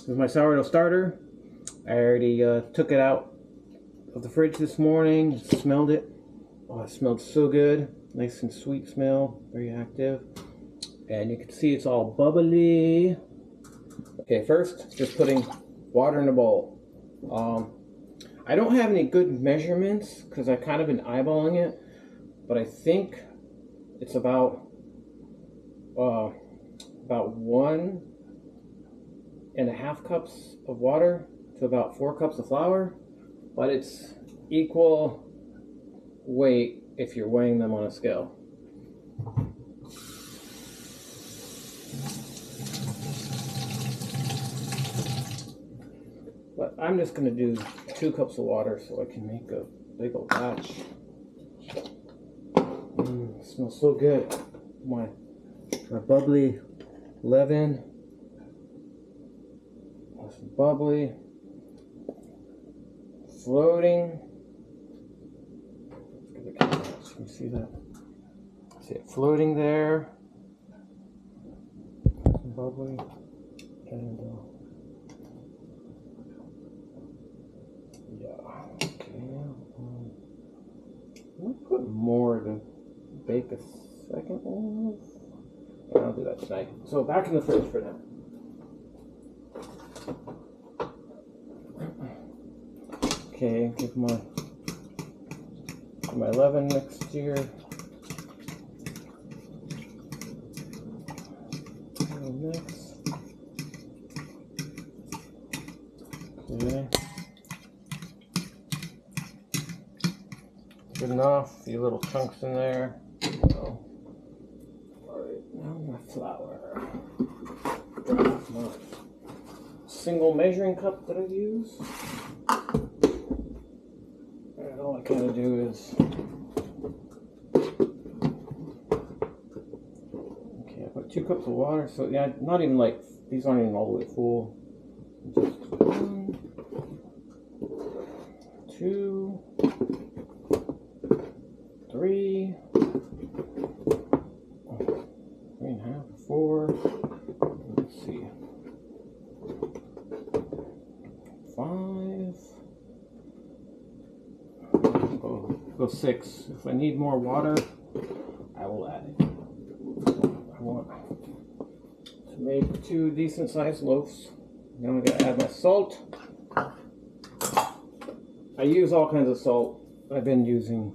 This is my sourdough starter. I already took it out of the fridge this morning. Smelled it. Oh, it smelled so good. Nice and sweet smell. Very active. And you can see it's all bubbly. Okay, first, just putting water in a bowl. I don't have any good measurements because I've kind of been eyeballing it, but I think it's about 1.5 cups of water to about 4 cups of flour, but it's equal weight if you're weighing them on a scale. But I'm just going to do 2 cups of water so I can make a big old batch. It smells so good. My bubbly leaven. Nice and bubbly. Floating. Let's get the camera out so you can see that. See it floating there. Nice and bubbly. And I'll put more to bake a second one. I'll do that tonight. So back in the fridge for now. Okay, give my leaven mixture a mix. Okay. Good enough. A few little chunks in there. So, alright, now my flour. Dry off my single measuring cup that I use. And all I kind of do is, okay, I put 2 cups of water. So yeah, not even like, these aren't even all the way full. Just 1, 2, 3, 3.5, 4, let's see, 5, go 6. If I need more water, I will add it. I want to make 2 decent sized loaves. Now I'm going to add my salt. I use all kinds of salt. I've been using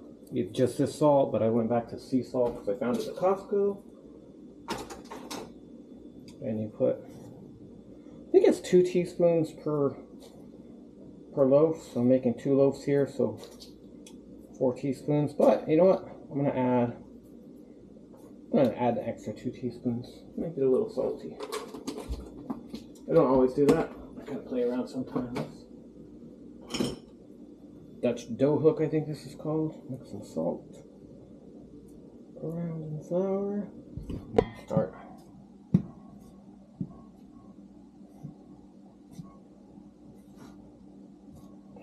just this salt, but I went back to sea salt because I found it at Costco. And you put, I think it's 2 teaspoons per loaf. So I'm making 2 loaves here, so 4 teaspoons. But you know what? I'm gonna add the extra 2 teaspoons. Make it a little salty. I don't always do that. I kind of play around sometimes. Dutch dough hook, I think this is called. Mix some salt around in the flour. Start.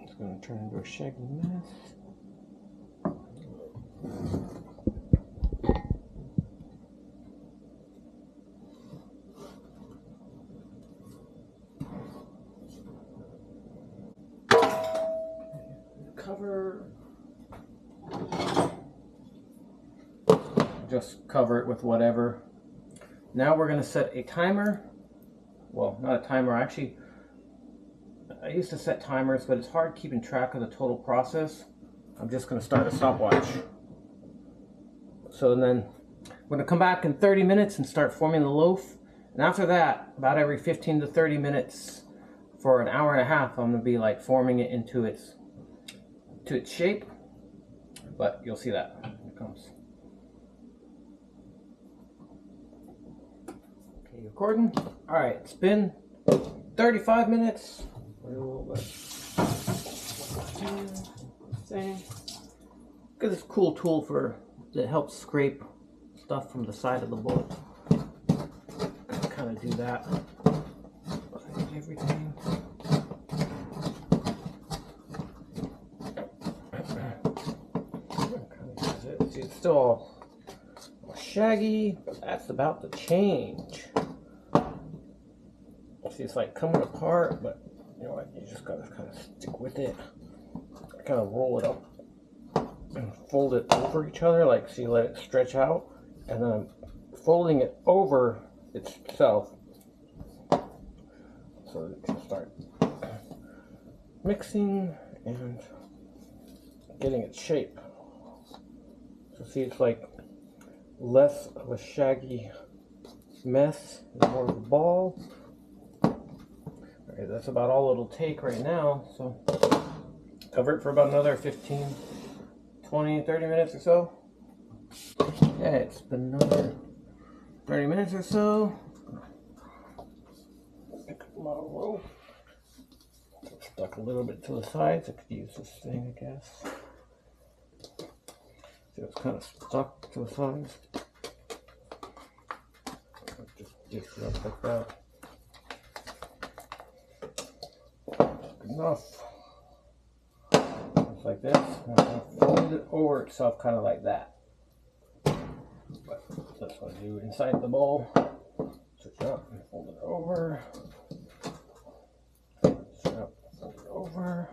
It's going to turn into a shaggy mess. Cover. Just cover it with whatever. Now we're going to set a timer. Well, not a timer, actually. I used to set timers, but it's hard keeping track of the total process. I'm just going to start a stopwatch. So then I'm going to come back in 30 minutes and start forming the loaf. And after that, about every 15 to 30 minutes for an hour and a half, I'm going to be like forming it into its shape. But you'll see that. Here it comes. Okay, recording. All right, it's been 35 minutes. Got this cool tool that helps scrape stuff from the side of the bowl. Kind of do that. Everything. See, it's still all shaggy, but that's about to change. See, it's like coming apart, but you know what? You just gotta kind of stick with it. Kind of roll it up and fold it over each other, like so you let it stretch out, and then I'm folding it over itself so that it can start mixing and getting its shape. So see, it's like less of a shaggy mess and more of a ball. Okay, that's about all it'll take right now, so cover it for about another 15, 20, 30 minutes or so. Yeah, it's been another 30 minutes or so. Pick up my rope. It's stuck a little bit to the sides. I could use this thing, I guess. See, it's kind of stuck to the sides. Just get it up like that. Good enough. Just like this. And fold it over itself, kind of like that. But that's what I do inside the bowl. Switch it up and fold it over. Switch it up, fold it over.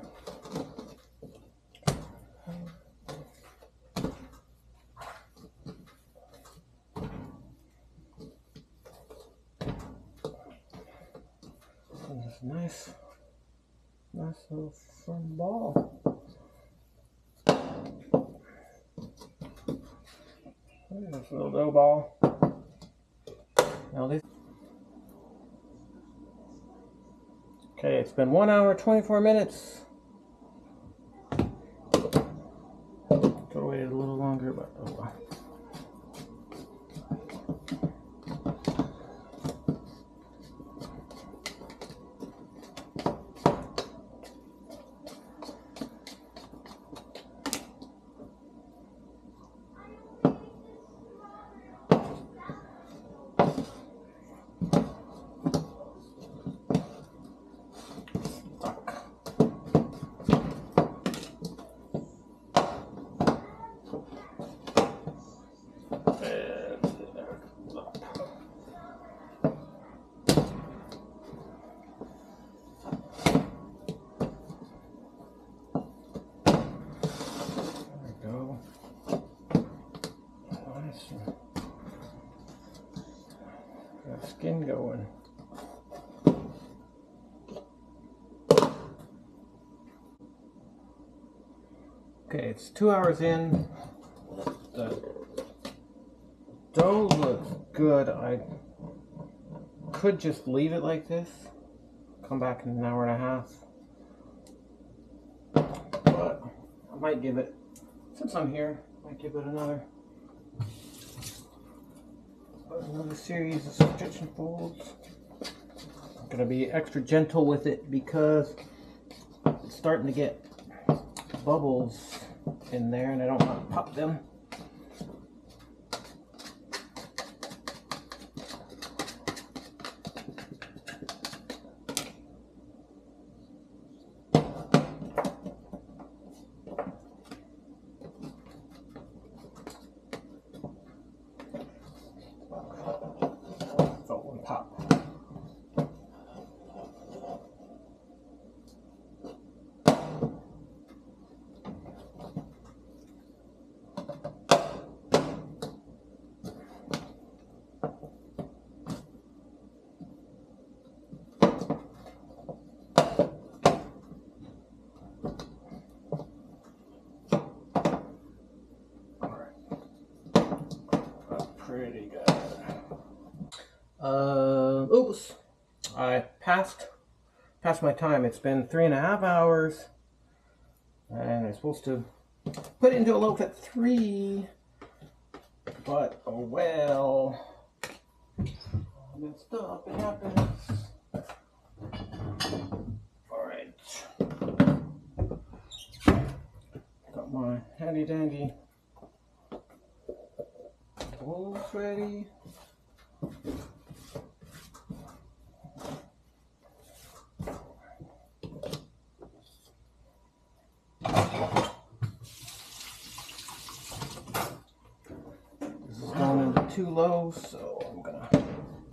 And this nice little firm ball. This little dough ball. Now this. Okay, it's been 1 hour, 24 minutes. Could have waited a little longer, but oh well. Got skin going. Okay, it's 2 hours in. The dough looks good. I could just leave it like this. Come back in an hour and a half. But I might give it, since I'm here, I might give it another series of stretch and folds. I'm gonna be extra gentle with it because it's starting to get bubbles in there and I don't want to pop them. Pretty good. Oops. I passed my time. It's been 3.5 hours. And I'm supposed to put it into a loaf at 3. But, oh well. I messed up. It happens. Alright. Got my handy dandy bowls ready. This is going into 2 loaves, so I'm gonna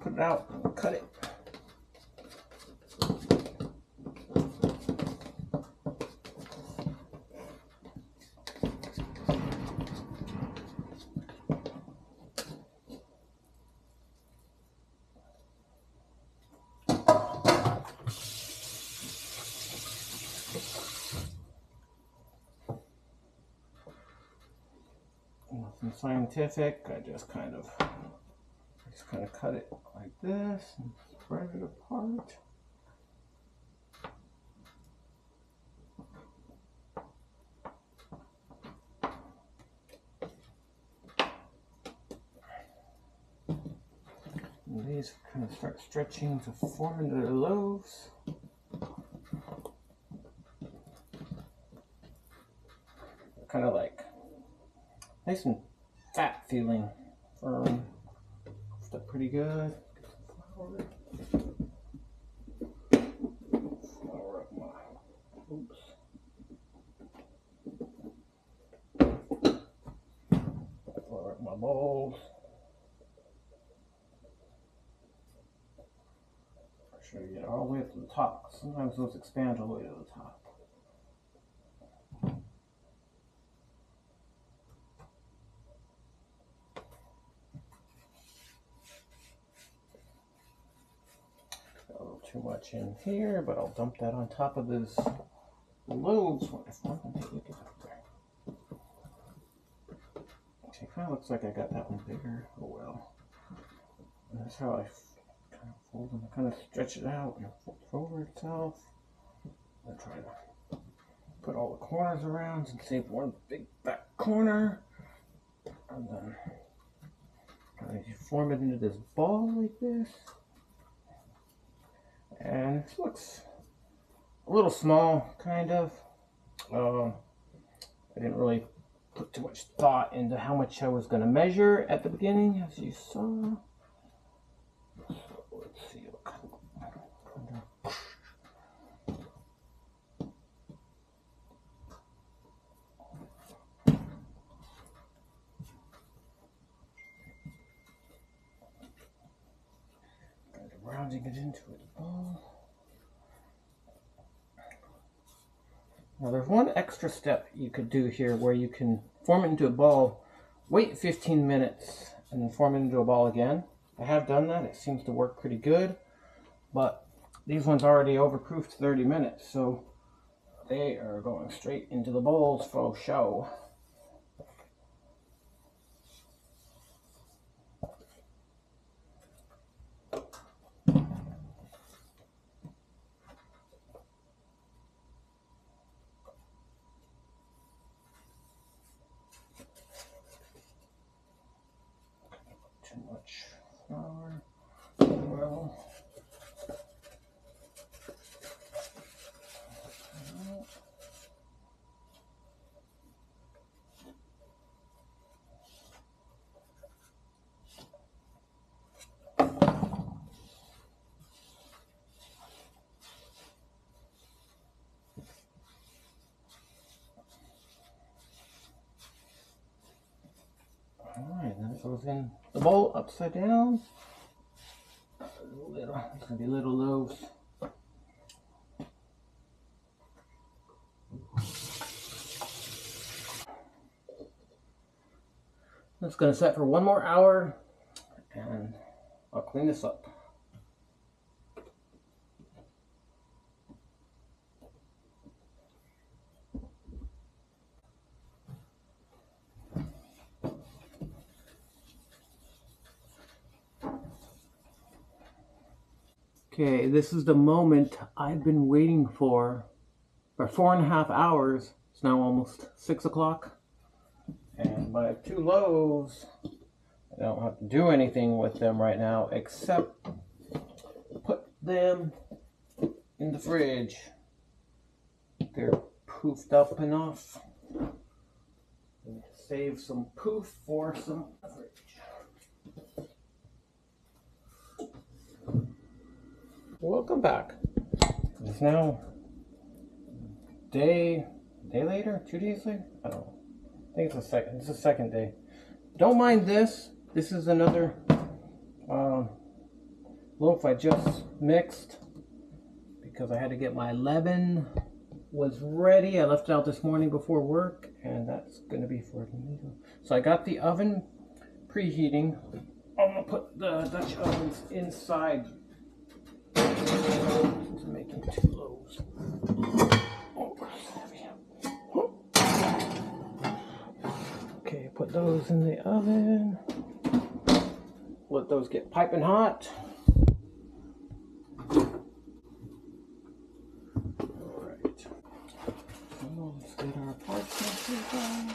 put it out and cut it. unscientific. I just kind of cut it like this and spread it apart. And these kind of start stretching to form into their loaves. Kind of like nice and fat feeling, firm. Stuff pretty good. Get some flour up my, oops. Flour up my bowls. Make sure you get it all the way up to the top. Sometimes those expand all the way to the top. Too much in here, but I'll dump that on top of this loaves. Okay, kind of looks like I got that one bigger. Oh well. And that's how I kind of fold them. I kind of stretch it out and fold it over itself. I try to put all the corners around and save one big back corner. And then I form it into this ball like this. And it looks a little small, kind of. I didn't really put too much thought into how much I was going to measure at the beginning, as you saw. So let's see. Rounding it into a ball. Now there's one extra step you could do here where you can form it into a ball, wait 15 minutes, and then form it into a ball again. I have done that. It seems to work pretty good, but these ones already overproofed 30 minutes, so they are going straight into the bowls for show. Too much flour. Well, alright, then it goes in the bowl upside down. It's gonna be little loaves. It's gonna set for 1 more hour, and I'll clean this up. Okay, this is the moment I've been waiting for 4.5 hours. It's now almost 6 o'clock. And my 2 loaves, I don't have to do anything with them right now except put them in the fridge. They're poofed up enough. Save some poof for some fridge. Welcome back. It's now day later, 2 days later? I don't know. I think it's the second day. Don't mind this. This is another loaf I just mixed because I had to get my leaven was ready. I left it out this morning before work, and that's going to be for tomorrow. So I got the oven preheating. I'm going to put the Dutch ovens inside. Since I'm making 2 loaves. Okay, put those those in the oven. Let those get piping hot. Alright. So let's get our parsnips on.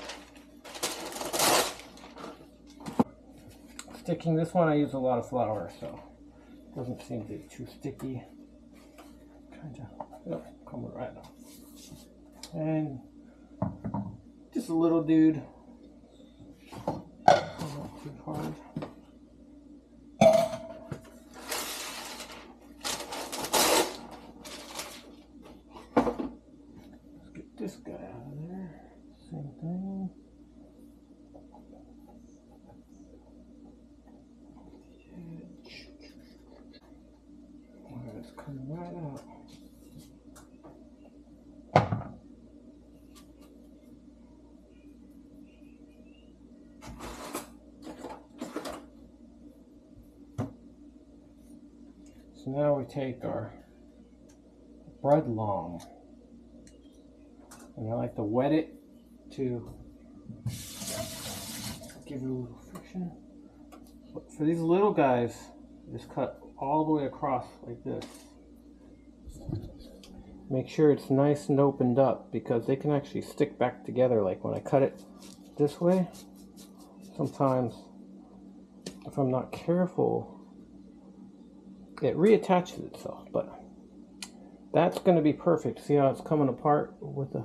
Sticking this one, I use a lot of flour, so it doesn't seem to be too sticky. Kinda, yep, coming right now. And just a little dude. Not too hard. Let's get this guy out of there. Same thing. It's coming right out. So now we take our bread long, and I like to wet it to give it a little friction. But for these little guys, just cut all the way across like this. Make sure it's nice and opened up, because they can actually stick back together. Like when I cut it this way, sometimes if I'm not careful, it reattaches itself. But that's going to be perfect. See how it's coming apart with the...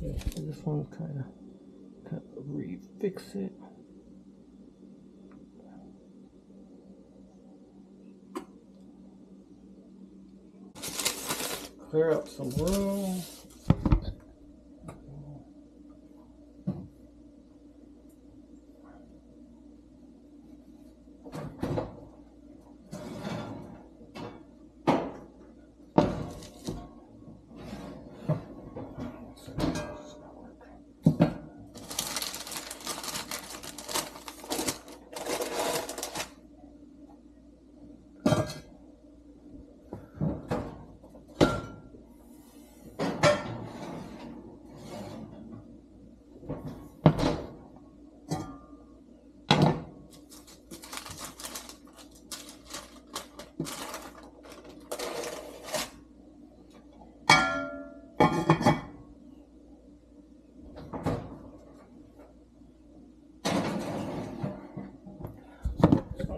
Okay, so this one's kind of refix it. Clear up some room.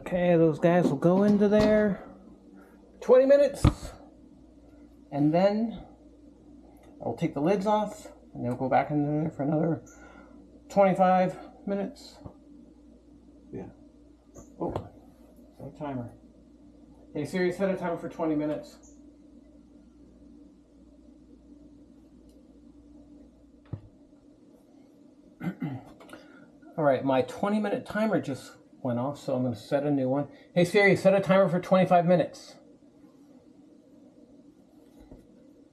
Okay, those guys will go into there 20 minutes, and then I'll take the lids off, and they'll go back in there for another 25 minutes. Yeah. Oh, no timer. Hey Siri, set a timer for 20 minutes. All right, my 20-minute timer just went off, so I'm going to set a new one. Hey Siri, set a timer for 25 minutes.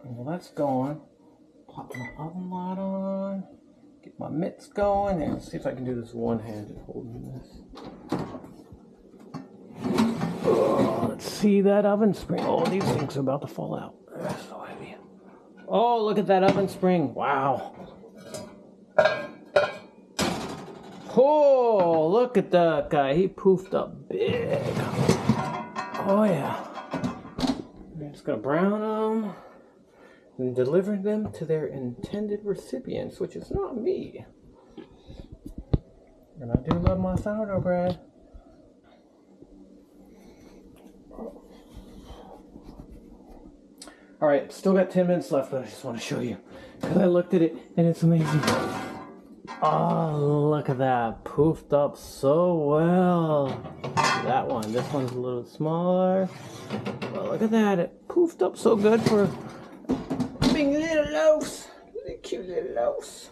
Well, that's going. Pop my oven light on. Get my mitts going, and see if I can do this one-handed holding this. Oh, let's see that oven spring. Oh, these things are about to fall out. They're so heavy. Oh, look at that oven spring. Wow. Oh, look at that guy. He poofed up big. Oh, yeah. I'm just going to brown them and deliver them to their intended recipients, which is not me. And I do love my sourdough bread. All right, still got 10 minutes left, but I just want to show you, because I looked at it and it's amazing. Oh, look at that. Poofed up so well. That one. This one's a little smaller. Well, look at that. It poofed up so good for being little loaves. Little cute little loaves.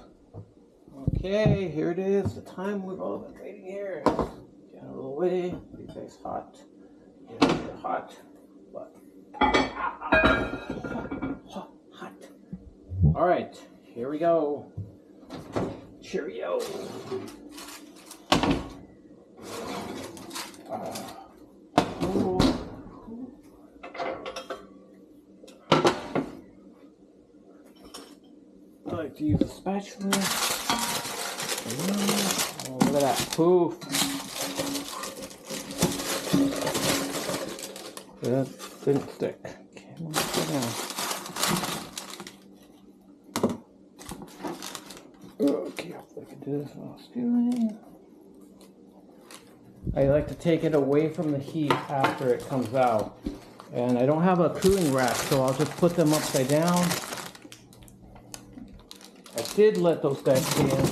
Okay, here it is. The time we've all been waiting here. Get out of the way. Make you guys hot. Get it hot. But hot. All right, here we go. Cheerio. I like to use a spatula. Oh, look at that poof. That didn't stick. Okay, I'm gonna put it down. Okay, hopefully I can do this while stewing. I like to take it away from the heat after it comes out. And I don't have a cooling rack, so I'll just put them upside down. I did let those guys stay in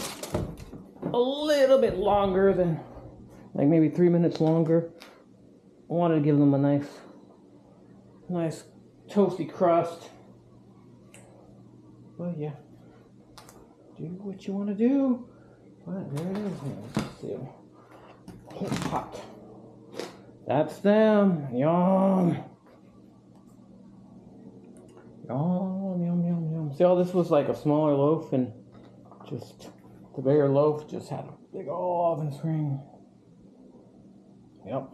a little bit longer than, like maybe 3 minutes longer. I wanted to give them a nice toasty crust. But yeah, do what you want to do. But there it is. Let's see. Oh, hot. That's them. Yum. Yum, yum, yum, yum. See how this was like a smaller loaf, and just the bigger loaf just had a big old oven spring. Yep.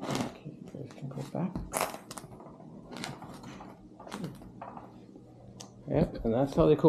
Okay, this can go back. Yep, and that's how they cool.